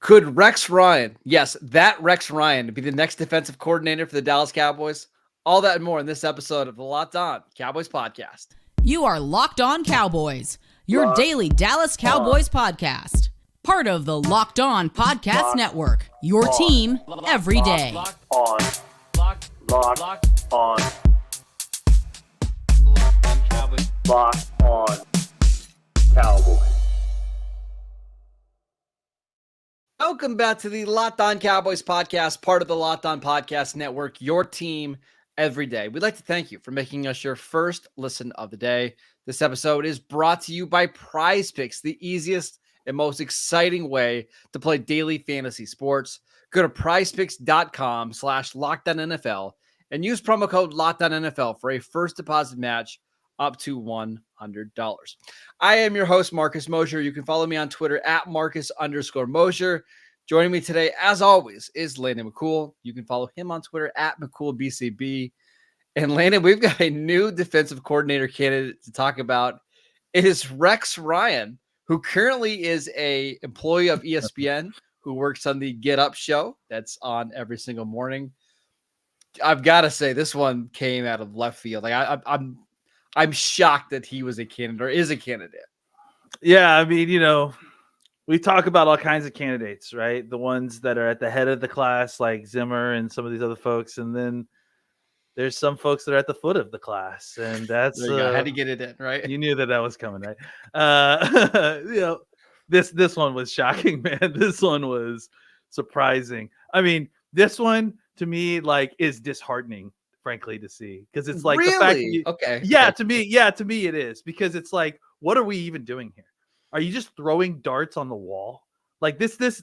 Could Rex Ryan, yes, that Rex Ryan, be the next defensive coordinator for the Dallas Cowboys? All that and more in this episode of the Locked On Cowboys podcast. You are Locked On Cowboys, your daily Dallas Cowboys podcast. Part of the Locked On Podcast Network, your team every day. Locked on Cowboys. Locked on Cowboys. Welcome back to the Locked On Cowboys podcast, part of the Locked On Podcast Network, your team every day. We'd like to thank you for making us your first listen of the day. This episode is brought to you by Prize Picks, the easiest and most exciting way to play daily fantasy sports. Go to prizepicks.com/LockedOnNFL and use promo code LockedOnNFL for a first deposit match up to $100. I am your host, Markquese Mosier. You can follow me on Twitter at Marcus_Mosier. Joining me today, as always, is Landon McCool. You can follow him on Twitter at McCoolBCB. And Landon, we've got a new defensive coordinator candidate to talk about. It is Rex Ryan, who currently is a employee of ESPN, who works on the Get Up show that's on every single morning. I've got to say, this one came out of left field. Like I'm shocked that he was a candidate or is a candidate. Yeah, I mean, we talk about all kinds of candidates, right? The ones that are at the head of the class, like Zimmer and some of these other folks, and then there's some folks that are at the foot of the class, and that's I had to get it in, right? You knew that was coming, right? This one was shocking, man. This one was surprising. I mean, this one to me is disheartening, frankly, to see, because it's like really? The fact to me it is, because it's like, what are we even doing here? Are you just throwing darts on the wall? Like this is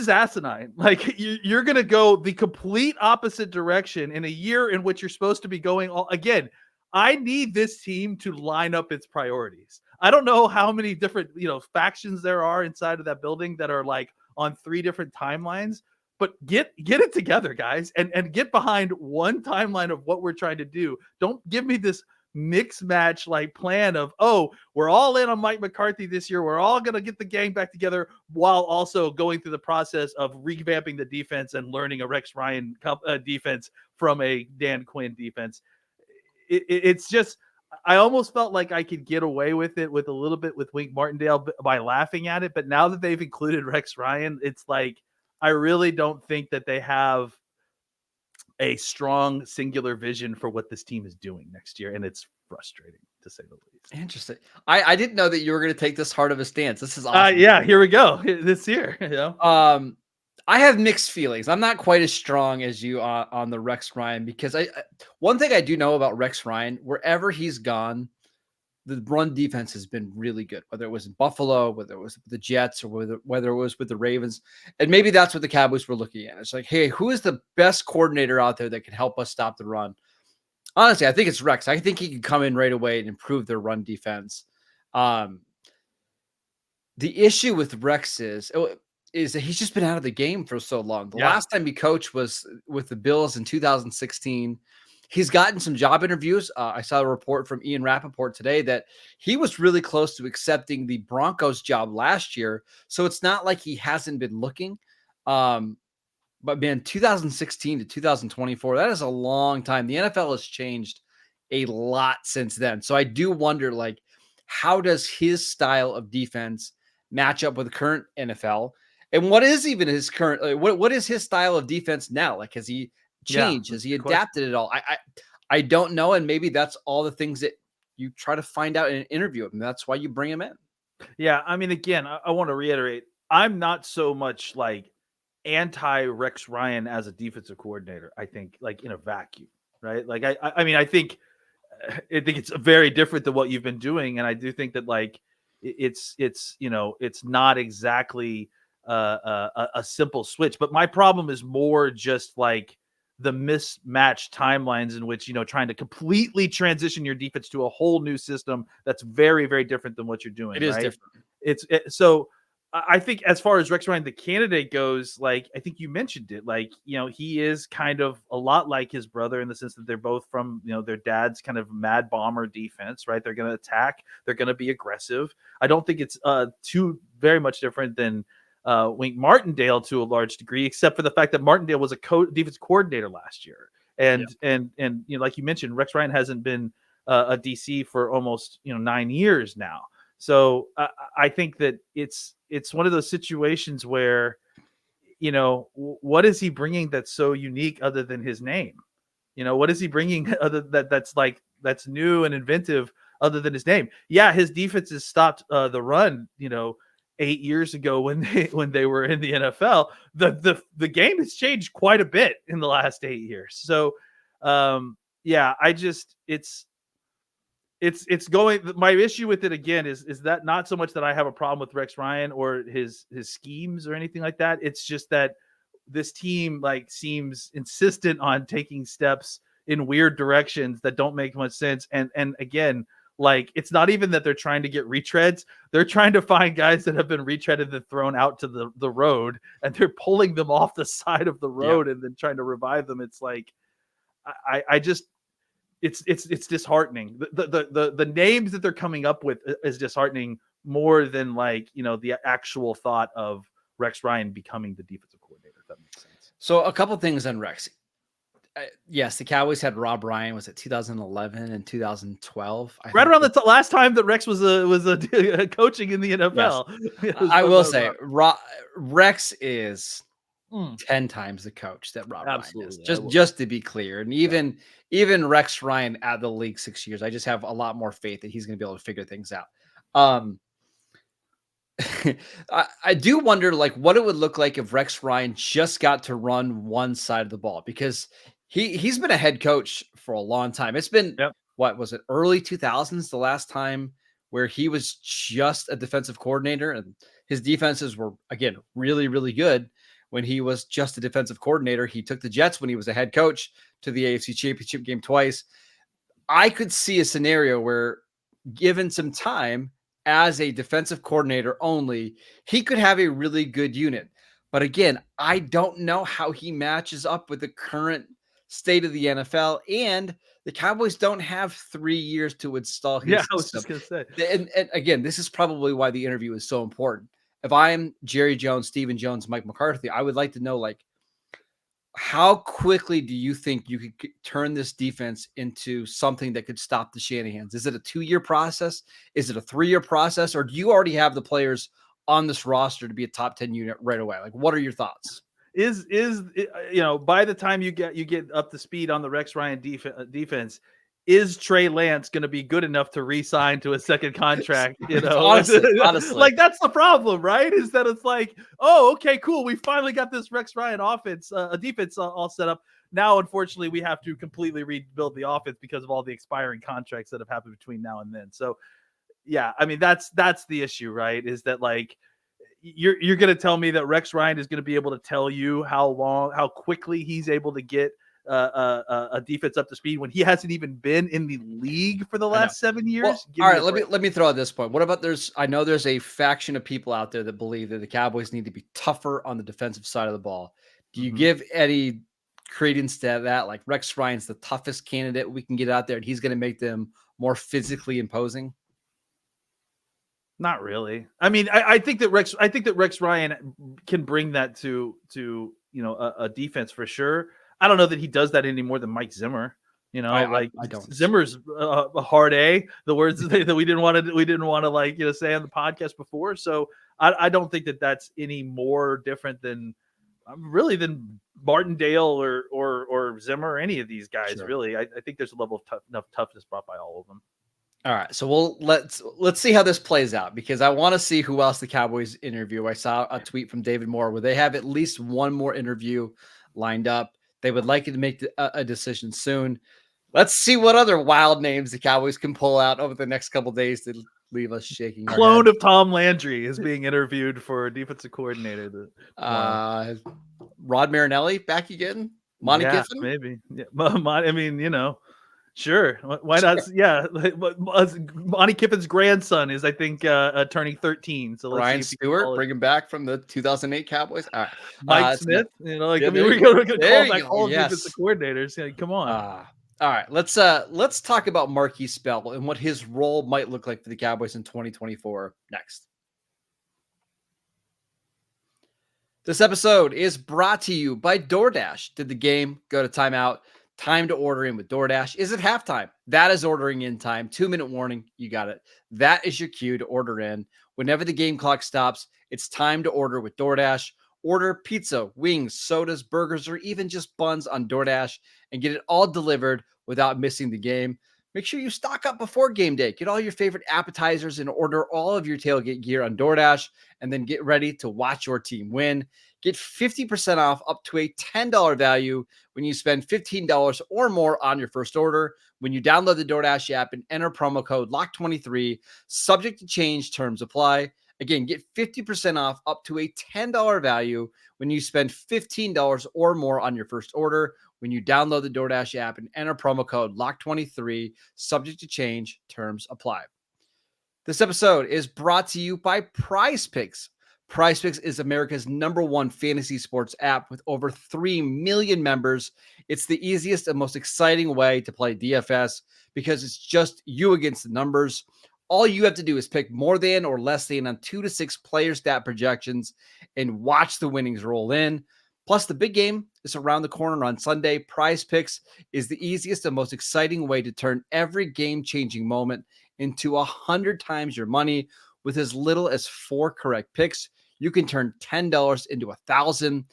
asinine. Like you're going to go the complete opposite direction in a year in which you're supposed to be going again. I need this team to line up its priorities. I don't know how many different, factions there are inside of that building that are like on 3 different timelines, but get it together, guys, and get behind one timeline of what we're trying to do. Don't give me this mix match plan of, we're all in on Mike McCarthy this year, we're all going to get the gang back together, while also going through the process of revamping the defense and learning a Rex Ryan defense from a Dan Quinn defense. It's just, I almost felt like I could get away with it with a little bit with Wink Martindale by laughing at it, but now that they've included Rex Ryan, it's like I really don't think that they have a strong singular vision for what this team is doing next year, and it's frustrating, to say the least. Interesting. I didn't know that you were going to take this hard of a stance. This is awesome. Yeah, here we go. This year, I have mixed feelings. I'm not quite as strong as you on the Rex Ryan, because one thing I do know about Rex Ryan, wherever he's gone, the run defense has been really good, whether it was in Buffalo, whether it was with the Jets, or whether it was with the Ravens. And maybe that's what the Cowboys were looking at. It's like, hey, who is the best coordinator out there that can help us stop the run? Honestly, I think it's Rex. I think he can come in right away and improve their run defense. The issue with Rex is that he's just been out of the game for so long. The last time he coached was with the Bills in 2016. He's gotten some job interviews. I saw a report from Ian Rappaport today that he was really close to accepting the Broncos job last year. So it's not like he hasn't been looking. But man, 2016 to 2024, that is a long time. The NFL has changed a lot since then. So I do wonder, how does his style of defense match up with the current NFL? And what is even his current, what is his style of defense now? Has he changed? Has he adapted at all? I don't know. And maybe that's all the things that you try to find out in an interview, and that's why you bring him in. Yeah. I mean, again, I want to reiterate, I'm not so much anti Rex Ryan as a defensive coordinator. I think in a vacuum, right? I think it's very different than what you've been doing. And I do think that it's not exactly a simple switch, but my problem is more just the mismatched timelines in which, trying to completely transition your defense to a whole new system that's very, very different than what you're doing. It is different. So I think as far as Rex Ryan, the candidate goes, like, I think you mentioned it, like, he is kind of a lot like his brother in the sense that they're both from, their dad's kind of mad bomber defense, right? They're going to attack. They're going to be aggressive. I don't think it's too very much different than Wink Martindale to a large degree, except for the fact that Martindale was a defense coordinator last year. And like you mentioned, Rex Ryan hasn't been a DC for almost 9 years now. So I think that it's one of those situations where, what is he bringing that's so unique other than his name? What is he bringing other that's new and inventive other than his name? Yeah, his defense has stopped the run, 8 years ago when they were in the NFL. The game has changed quite a bit in the last 8 years. So yeah, it's going. My issue with it again is that not so much that I have a problem with Rex Ryan or his schemes or anything like that. It's just that this team seems insistent on taking steps in weird directions that don't make much sense. And again, it's not even that they're trying to get retreads. They're trying to find guys that have been retreaded and thrown out to the road, and they're pulling them off the side of the road and then trying to revive them. It's like, I just, it's disheartening. The names that they're coming up with is disheartening more than the actual thought of Rex Ryan becoming the defensive coordinator, if that makes sense. So a couple things on Rex. Yes, the Cowboys had Rob Ryan. Was it 2011 and 2012? Right around the last time that Rex was coaching in the NFL. Yes. I will say Rex is 10 times the coach that Rob Ryan is. Just to be clear. And even Rex Ryan at the league 6 years, I just have a lot more faith that he's going to be able to figure things out. I do wonder what it would look like if Rex Ryan just got to run one side of the ball, because he's been a head coach for a long time. It's been what was it, early 2000s, the last time where he was just a defensive coordinator, and his defenses were again really, really good. When he was just a defensive coordinator, he took the Jets when he was a head coach to the AFC Championship game twice. I could see a scenario where, given some time as a defensive coordinator only, he could have a really good unit. But again, I don't know how he matches up with the current state of the NFL, and the Cowboys don't have 3 years to install his system. I was just going to say. And again, this is probably why the interview is so important. If I'm Jerry Jones, Stephen Jones, Mike McCarthy, I would like to know, how quickly do you think you could turn this defense into something that could stop the Shanahans? Is it a 2-year process? Is it a 3-year process? Or do you already have the players on this roster to be a top 10 unit right away? What are your thoughts? Is by the time you get up to speed on the Rex Ryan defense, is Trey Lance going to be good enough to re-sign to a second contract? Honestly. That's the problem, right? Is that it's oh, okay, cool. We finally got this Rex Ryan offense, a defense all set up. Now, unfortunately, we have to completely rebuild the offense because of all the expiring contracts that have happened between now and then. So, yeah, I mean, that's the issue, right? Is that you're going to tell me that Rex Ryan is going to be able to tell you how quickly he's able to get a defense up to speed when he hasn't even been in the league for the last 7 years? Well, all right, let me throw at this point. What about I know there's a faction of people out there that believe that the Cowboys need to be tougher on the defensive side of the ball. Do you give any credence to that? Rex Ryan's the toughest candidate we can get out there, and he's going to make them more physically imposing? Not really. I mean, I think that Rex Ryan can bring that to a defense for sure. I don't know that he does that any more than Mike Zimmer. I don't. Zimmer's a hard A. The words that we didn't want to say on the podcast before. So I don't think that that's any more different than Martindale or Zimmer or any of these guys. Sure. Really, I think there's a level of enough toughness brought by all of them. All right, so let's see how this plays out, because I want to see who else the Cowboys interview. I saw a tweet from David Moore where they have at least one more interview lined up. They would like you to make a decision soon. Let's see what other wild names the Cowboys can pull out over the next couple of days to leave us shaking. Clone of Tom Landry is being interviewed for defensive coordinator. Rod Marinelli back again? Monty Giffen? Maybe. Yeah. I mean, Sure. Why not? Yeah. Monty Kiffin's grandson is, I think, turning 13. So let's see Brian if he can Stewart, call it bring him back from the 2008 Cowboys. All Mike right. Smith. You know, like, Yeah, I mean, there we're you going go. to There call you back go. all of Yes. defensive coordinators. Yeah, come on. All right. Let's talk about Markquese Bell and what his role might look like for the Cowboys in 2024 next. This episode is brought to you by DoorDash. Did the game go to timeout? Time to order in with DoorDash. Is it halftime? That is ordering in time. 2-minute warning. You got it. That is your cue to order in. Whenever the game clock stops, it's time to order with DoorDash. Order pizza, wings, sodas, burgers, or even just buns on DoorDash and get it all delivered without missing the game. Make sure you stock up before game day. Get all your favorite appetizers and order all of your tailgate gear on DoorDash, and then get ready to watch your team win. Get 50% off up to a $10 value when you spend $15 or more on your first order when you download the DoorDash app and enter promo code LOCK23. Subject to change, terms apply. Again, get 50% off up to a $10 value when you spend $15 or more on your first order when you download the DoorDash app and enter promo code LOCK23. Subject to change, terms apply. This episode is brought to you by Prize Picks. Prize Picks is America's #1 fantasy sports app with over 3 million members. It's the easiest and most exciting way to play DFS because it's just you against the numbers. All you have to do is pick more than or less than on 2 to 6 player stat projections and watch the winnings roll in. Plus, the big game is around the corner on Sunday. Prize Picks is the easiest and most exciting way to turn every game-changing moment into 100 times your money. With as little as 4 correct picks, you can turn $10 into $1,000.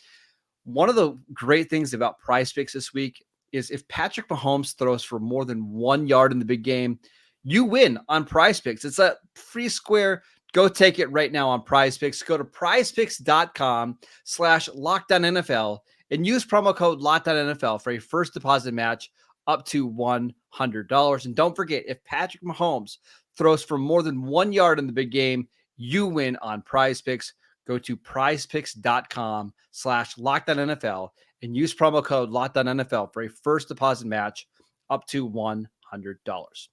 One of the great things about Prize Picks this week is if Patrick Mahomes throws for more than 1 yard in the big game, you win on Prize Picks. It's a free square. Go take it right now on Prize Picks. Go to prizepicks.com/LockedOnNFL and use promo code LockedOnNFL for a first deposit match up to $100. And don't forget, if Patrick Mahomes throws for more than 1 yard in the big game, you win on Prize Picks. Go to prizepicks.com/LockedOnNFL and use promo code LockedOnNFL for a first deposit match up to $100.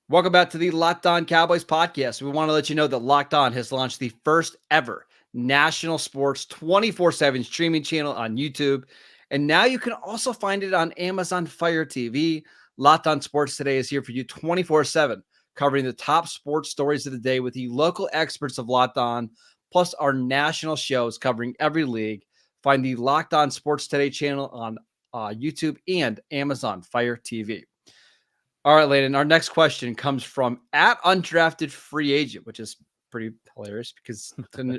Welcome back to the Locked On Cowboys podcast. We want to let you know that Locked On has launched the first ever national sports 24/7 streaming channel on YouTube. And now you can also find it on Amazon Fire TV. Locked On Sports Today is here for you 24/7, covering the top sports stories of the day with the local experts of Locked On, plus our national shows covering every league. Find the Locked On Sports Today channel on YouTube and Amazon Fire TV. All right, Landon, our next question comes from @undrafted free agent, which is pretty hilarious because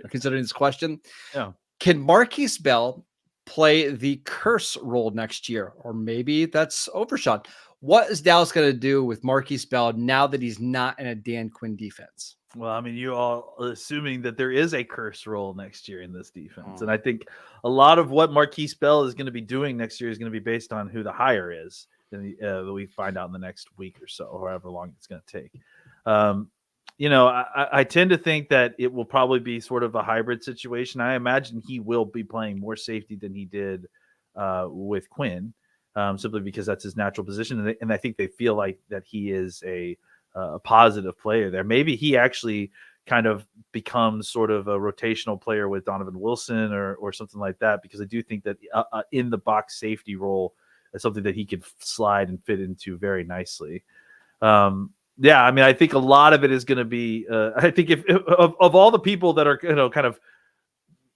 considering this question. Yeah. Can Markquese Bell play the curse role next year? Or maybe that's overshot. What is Dallas going to do with Markquese Bell now that he's not in a Dan Quinn defense? Well, I mean, you all assuming that there is a curse role next year in this defense. And I think a lot of what Markquese Bell is going to be doing next year is going to be based on who the hire is that we find out in the next week or so, or however long it's going to take. I tend to think that it will probably be sort of a hybrid situation. I imagine he will be playing more safety than he did with Quinn, simply because that's his natural position. And I think they feel like that he is a positive player there. Maybe he actually kind of becomes sort of a rotational player with Donovan Wilson or something like that, because I do think that in the box safety role is something that he could slide and fit into very nicely. Yeah, I mean, I think a lot of it is going to be. I think if of all the people that are kind of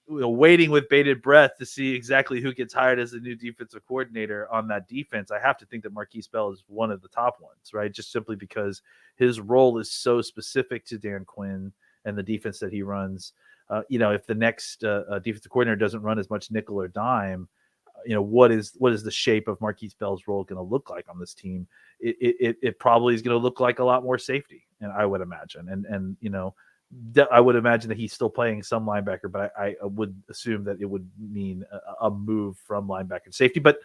waiting with bated breath to see exactly who gets hired as the new defensive coordinator on that defense, I have to think that Markquese Bell is one of the top ones, right? Just simply because his role is so specific to Dan Quinn and the defense that he runs. If the next defensive coordinator doesn't run as much nickel or dime, what is the shape of Markquese Bell's role going to look like on this team? It probably is going to look like a lot more safety, and I would imagine, and I would imagine that he's still playing some linebacker, but I would assume that it would mean a move from linebacker to safety. But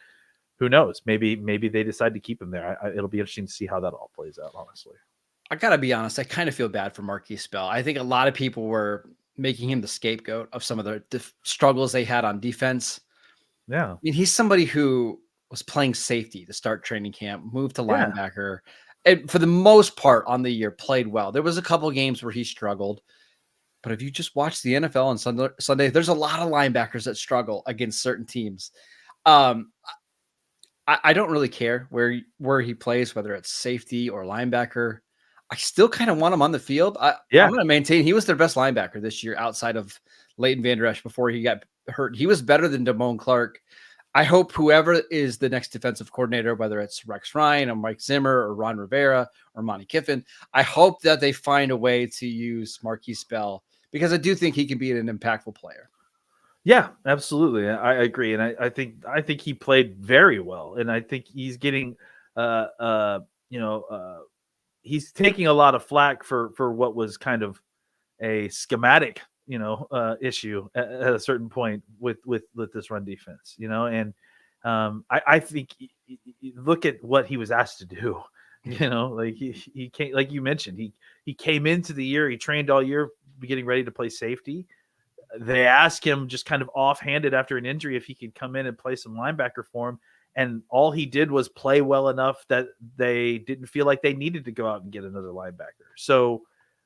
who knows? Maybe they decide to keep him there. It'll be interesting to see how that all plays out. Honestly, I gotta be honest. I kind of feel bad for Markquese Bell. I think a lot of people were making him the scapegoat of some of the struggles they had on defense. yeah. I mean, he's somebody who was playing safety to start training camp, moved to linebacker, and for the most part on the year played well. There was a couple of games where he struggled, but if you just watch the NFL on Sunday, there's a lot of linebackers that struggle against certain teams. I don't really care where he plays, whether it's safety or linebacker. I still kind of want him on the field. I'm going to maintain he was their best linebacker this year outside of Leighton Vander Esch before he got hurt. He was better than Damone Clark. I hope whoever is the next defensive coordinator, whether it's Rex Ryan or Mike Zimmer or Ron Rivera or Monty Kiffin, I hope that they find a way to use Markquese Bell because I do think he can be an impactful player. Yeah, absolutely. I agree. And I think he played very well. And I think he's getting, he's taking a lot of flack for what was kind of a schematic, issue at a certain point with this run defense, and I think look at what he was asked to do, like he came, like you mentioned, he came into the year, he trained all year getting ready to play safety. They asked him just kind of offhanded after an injury if he could come in and play some linebacker for him. And all he did was play well enough that they didn't feel like they needed to go out and get another linebacker. So,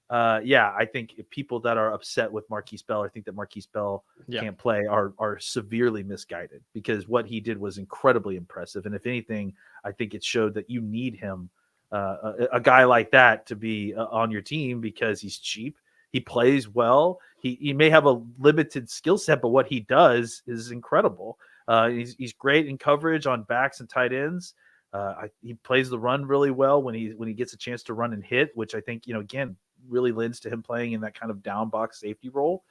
I think if people that are upset with Markquese Bell or think that Markquese Bell can't play are severely misguided because what he did was incredibly impressive. And if anything, I think it showed that you need him, a guy like that to be on your team because he's cheap. He plays well. He may have a limited skill set, but what he does is incredible. He's great in coverage on backs and tight ends. He plays the run really well when he gets a chance to run and hit, which I think again really lends to him playing in that kind of down box safety role.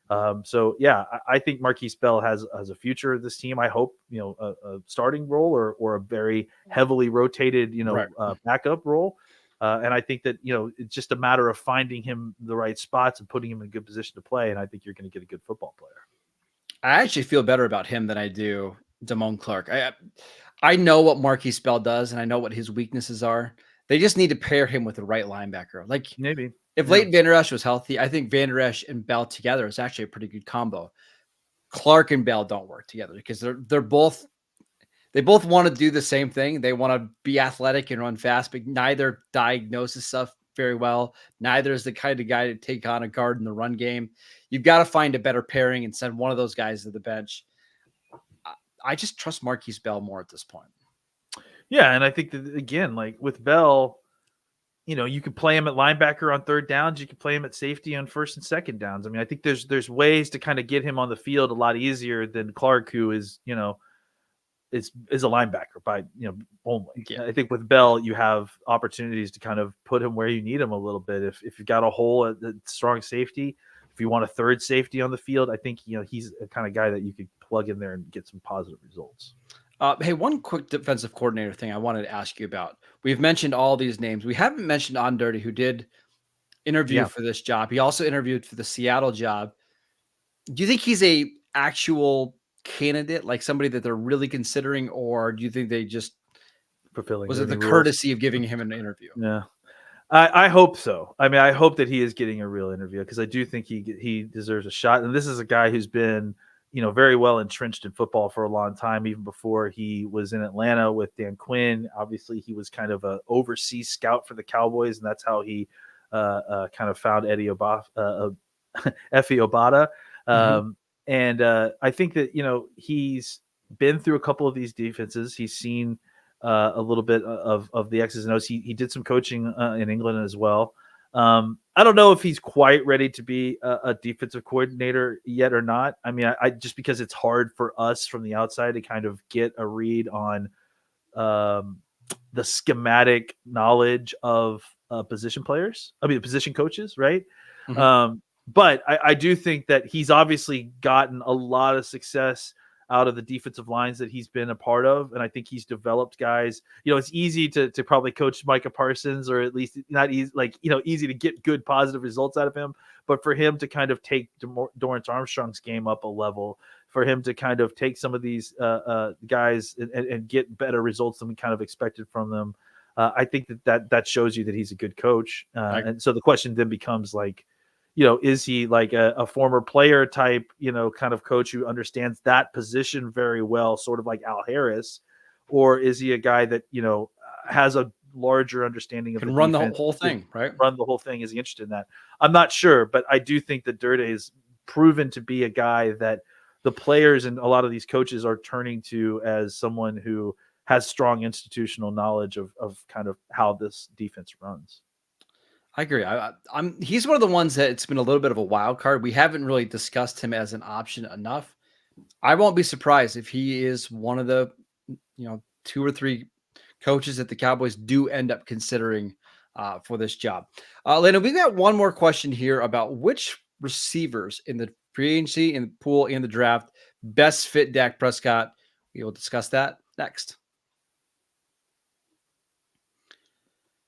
I think Markquese Bell has a future of this team. I hope a starting role or a very heavily rotated backup role. And I think that, it's just a matter of finding him the right spots and putting him in a good position to play. And I think you're going to get a good football player. I actually feel better about him than I do Damone Clark. I know what Markquese Bell does, and I know what his weaknesses are. They just need to pair him with the right linebacker. Like maybe if Leighton Vander Esch was healthy, I think Vander Esch and Bell together is actually a pretty good combo. Clark and Bell don't work together because they both want to do the same thing. They want to be athletic and run fast, but neither diagnoses stuff very well. Neither is the kind of guy to take on a guard in the run game. You've got to find a better pairing and send one of those guys to the bench. I just trust Markquese Bell more at this point. Yeah, and I think that, again, like with Bell, you could play him at linebacker on third downs. You could play him at safety on first and second downs. I mean, I think there's ways to kind of get him on the field a lot easier than Clark, who is, is a linebacker by only. Yeah. I think with Bell you have opportunities to kind of put him where you need him a little bit. If you've got a hole at the strong safety, if you want a third safety on the field, I think he's a kind of guy that you could plug in there and get some positive results. Hey, one quick defensive coordinator thing I wanted to ask you about. We've mentioned all these names. We haven't mentioned On Dirty, who did interview for this job. He also interviewed for the Seattle job. Do you think he's a actual candidate, like somebody that they're really considering, or do you think they just fulfilling? Was it the courtesy of giving him an interview? Yeah, I hope so. I mean, I hope that he is getting a real interview because I do think he deserves a shot. And this is a guy who's been very well entrenched in football for a long time, even before he was in Atlanta with Dan Quinn. Obviously, he was kind of an overseas scout for the Cowboys, and that's how he kind of found Effie Obada. And I think that, he's been through a couple of these defenses. He's seen a little bit of the X's and O's. He did some coaching in England as well. I don't know if he's quite ready to be a defensive coordinator yet or not. I mean, I just because it's hard for us from the outside to kind of get a read on the schematic knowledge of position coaches, right? Mm-hmm. But I do think that he's obviously gotten a lot of success out of the defensive lines that he's been a part of. And I think he's developed guys. It's easy to probably coach Micah Parsons, or at least not easy, easy to get good positive results out of him. But for him to kind of take Dorrance Armstrong's game up a level, for him to kind of take some of these guys and get better results than we kind of expected from them, I think that shows you that he's a good coach. And so the question then becomes is he like a former player type, kind of coach who understands that position very well, sort of like Al Harris, or is he a guy that, has a larger understanding of Can the run the defense, whole thing, right? run the whole thing? Is he interested in that? I'm not sure, but I do think that Dirte is proven to be a guy that the players and a lot of these coaches are turning to as someone who has strong institutional knowledge of kind of how this defense runs. I agree. He's one of the ones that it's been a little bit of a wild card. We haven't really discussed him as an option enough. I won't be surprised if he is one of the, 2 or 3 coaches that the Cowboys do end up considering for this job. Landon, we got one more question here about which receivers in the free agency, in the pool, and the draft best fit Dak Prescott. We will discuss that next.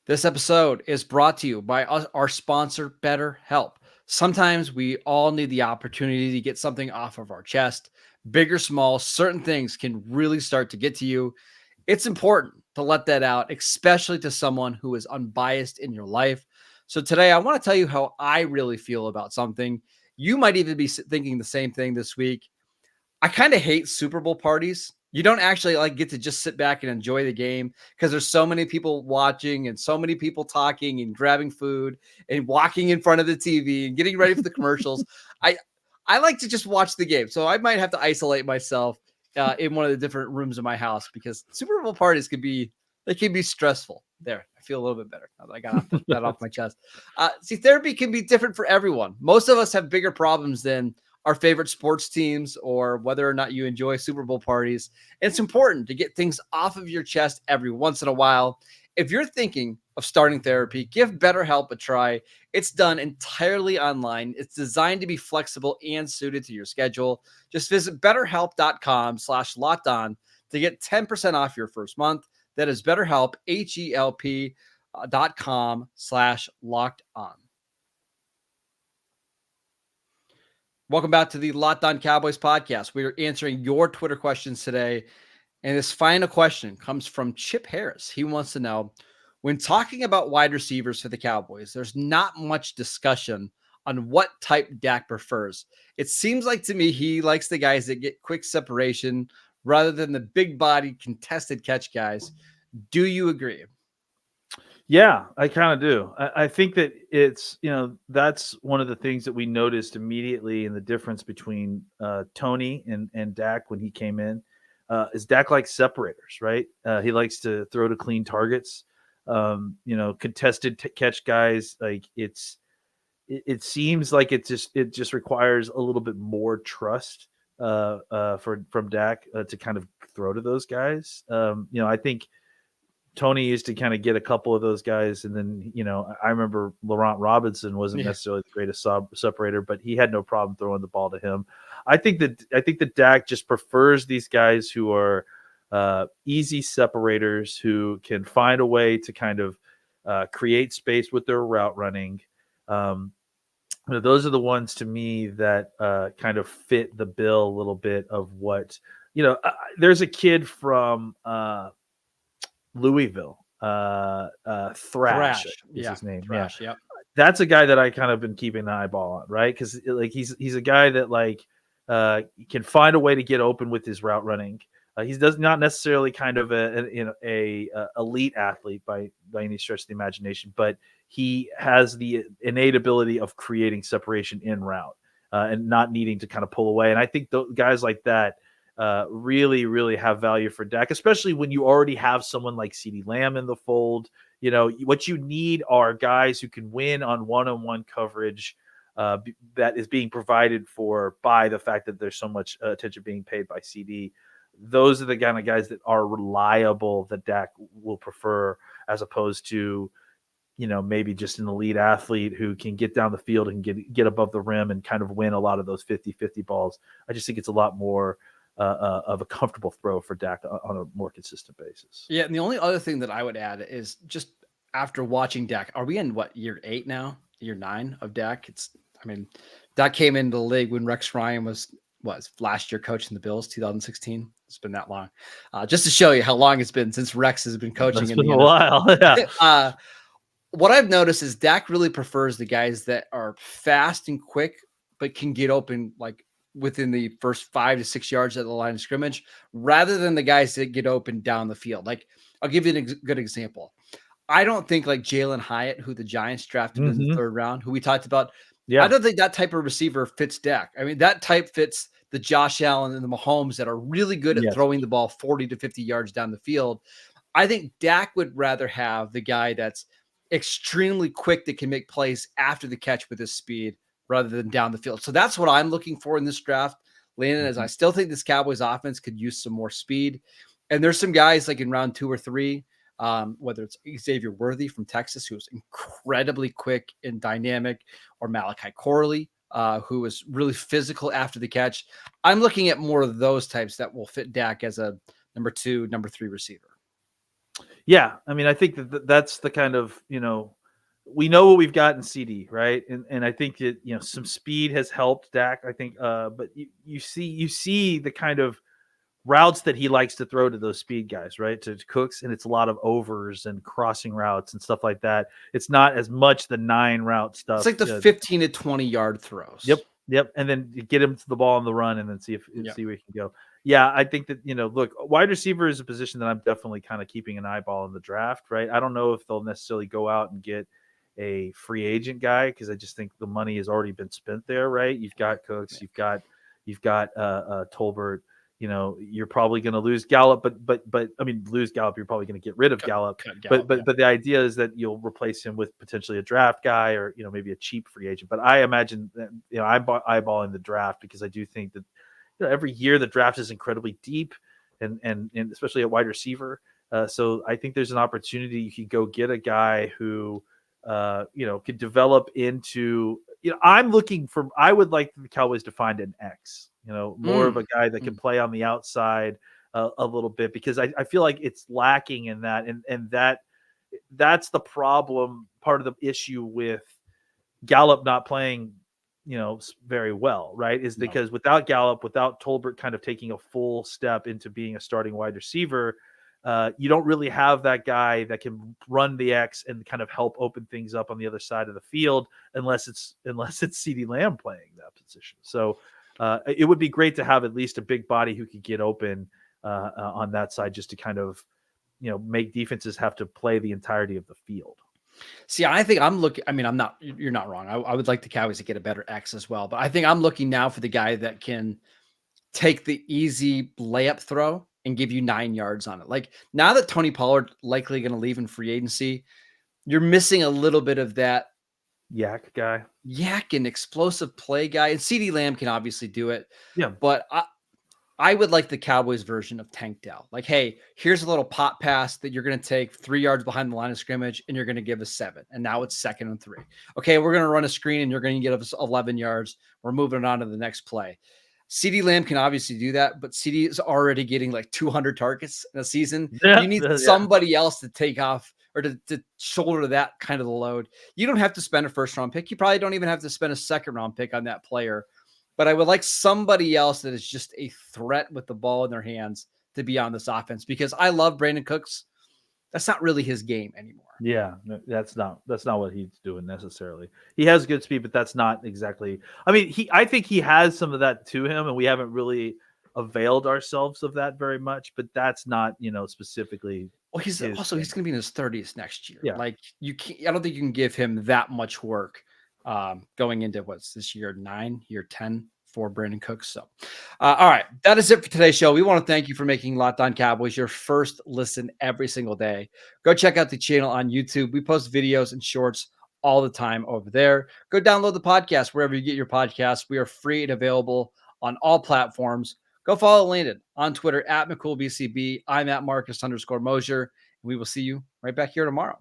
This episode is brought to you by our sponsor, BetterHelp. Sometimes we all need the opportunity to get something off of our chest. Big or small, certain things can really start to get to you. It's important to let that out, especially to someone who is unbiased in your life. So today I want to tell you how I really feel about something. You might even be thinking the same thing this week. I kind of hate Super Bowl parties. You don't actually get to just sit back and enjoy the game because there's so many people watching and so many people talking and grabbing food and walking in front of the TV and getting ready for the commercials. I like to just watch the game. So I might have to isolate myself in one of the different rooms of my house because Super Bowl parties can be stressful. There, I feel a little bit better now that I got that off my chest. See, therapy can be different for everyone. Most of us have bigger problems than our favorite sports teams or whether or not you enjoy Super Bowl parties. It's important to get things off of your chest every once in a while. If you're thinking of starting therapy, give BetterHelp a try. It's done entirely online. It's designed to be flexible and suited to your schedule. Just visit BetterHelp.com/lockedon to get 10% off your first month. That is BetterHelp, HELP.com/lockedon. Welcome back to the Locked On Cowboys podcast. We are answering your Twitter questions today. And this final question comes from Chip Harris. He wants to know, when talking about wide receivers for the Cowboys, there's not much discussion on what type Dak prefers. It seems like to me he likes the guys that get quick separation rather than the big body contested catch guys. Do you agree? Yeah, I kind of do. I think that it's, that's one of the things that we noticed immediately in the difference between Tony and Dak when he came in. Is Dak likes separators, right? He likes to throw to clean targets. Contested catch guys. Like it seems like it just requires a little bit more trust from Dak to kind of throw to those guys. I think Tony used to kind of get a couple of those guys. And then, I remember Laurent Robinson wasn't necessarily the greatest separator, but he had no problem throwing the ball to him. I think that Dak just prefers these guys who are easy separators, who can find a way to kind of create space with their route running. Those are the ones to me that kind of fit the bill a little bit of what, there's a kid from Louisville, Thrash is his name. Thrash, yeah. That's a guy that I kind of been keeping an eyeball on, right? Because he's a guy that can find a way to get open with his route running. He does not necessarily kind of a elite athlete by any stretch of the imagination, but he has the innate ability of creating separation in route and not needing to kind of pull away. And I think guys like that really, really have value for Dak, especially when you already have someone like CeeDee Lamb in the fold. What you need are guys who can win on one-on-one coverage that is being provided for by the fact that there's so much attention being paid by CD. Those are the kind of guys that are reliable that Dak will prefer, as opposed to, maybe just an elite athlete who can get down the field and get above the rim and kind of win a lot of those 50-50 balls. I just think it's a lot more of a comfortable throw for Dak on a more consistent basis. Yeah, and the only other thing that I would add is just after watching Dak, are we in year 8 now? Year 9 of Dak? Dak came into the league when Rex Ryan was last year coaching the Bills, 2016. It's been that long. Just to show you how long it's been since Rex has been coaching. It's been a while. Yeah. What I've noticed is Dak really prefers the guys that are fast and quick, but can get open within the first 5 to 6 yards at the line of scrimmage, rather than the guys that get open down the field. Like, I'll give you a good example. I don't think like Jalen Hyatt, who the Giants drafted in the 3rd round, who we talked about. Yeah. I don't think that type of receiver fits Dak. I mean, that type fits the Josh Allen and the Mahomes that are really good at throwing the ball 40 to 50 yards down the field. I think Dak would rather have the guy that's extremely quick that can make plays after the catch with his speed rather than down the field. So that's what I'm looking for in this draft, Landon, as I still think this Cowboys offense could use some more speed. And there's some guys like in round 2 or 3, whether it's Xavier Worthy from Texas, who was incredibly quick and dynamic, or Malachi Corley, who was really physical after the catch. I'm looking at more of those types that will fit Dak as a number 2, number 3 receiver. Yeah. I mean, I think that's the kind of, we know what we've got in CD, right? And I think that, some speed has helped Dak, I think, but you see the kind of routes that he likes to throw to those speed guys, right? To Cooks, and it's a lot of overs and crossing routes and stuff like that. It's not as much the 9 route stuff. It's like the 15 to 20 yard throws. Yep. And then you get him to the ball on the run and then see where he can go. Yeah, I think that, look, wide receiver is a position that I'm definitely kind of keeping an eyeball in the draft, right? I don't know if they'll necessarily go out and get a free agent guy, because I just think the money has already been spent there, right? You've got Cooks, you've got Tolbert. You're probably going to lose Gallup, but I mean, lose Gallup, you're probably going to get rid of Gallup. But the idea is that you'll replace him with potentially a draft guy, or maybe a cheap free agent. But I imagine that I'm eyeballing the draft, because I do think that every year the draft is incredibly deep, and especially at wide receiver. So I think there's an opportunity you could go get a guy who could develop into. I would like the Cowboys to find an X. More of a guy that can play on the outside a little bit, because I feel like it's lacking in that, and that's the problem. Part of the issue with Gallup not playing, very well, right, is because without Gallup, without Tolbert kind of taking a full step into being a starting wide receiver, you don't really have that guy that can run the X and kind of help open things up on the other side of the field, unless it's CeeDee Lamb playing that position. So it would be great to have at least a big body who could get open on that side, just to kind of, make defenses have to play the entirety of the field. See, I think I'm looking. I mean, you're not wrong. I would like the Cowboys to get a better X as well, but I think I'm looking now for the guy that can take the easy layup throw and give you 9 yards on it. Like, now that Tony Pollard likely going to leave in free agency, you're missing a little bit of that yak and explosive play guy. And CeeDee Lamb can obviously do it. Yeah. But I would like the Cowboys version of Tank Dell. Like, hey, here's a little pop pass that you're going to take 3 yards behind the line of scrimmage, and you're going to give us 7. And now it's 2nd and 3. Okay, we're going to run a screen, and you're going to get us 11 yards. We're moving on to the next play. CeeDee Lamb can obviously do that, but CeeDee is already getting like 200 targets in a season. You need somebody else to take off, or to shoulder that kind of the load. You don't have to spend a 1st-round pick. You probably don't even have to spend a 2nd-round pick on that player. But I would like somebody else that is just a threat with the ball in their hands to be on this offense, because I love Brandon Cooks. That's not really his game anymore. Yeah, that's not what he's doing necessarily. He has good speed, but that's not exactly. I mean, I think he has some of that to him, and we haven't really availed ourselves of that very much. But that's not, specifically. Well, he's going to be in his 30s next year. Yeah. Like, you can't. I don't think you can give him that much work going into what's this year 9, year 10 for Brandon Cooks. So, all right, that is it for today's show. We want to thank you for making Locked On Cowboys your first listen every single day. Go check out the channel on YouTube. We post videos and shorts all the time over there. Go download the podcast wherever you get your podcasts. We are free and available on all platforms. Go follow Landon on Twitter at McCoolBCB. I'm at Marcus_Mosier. We will see you right back here tomorrow.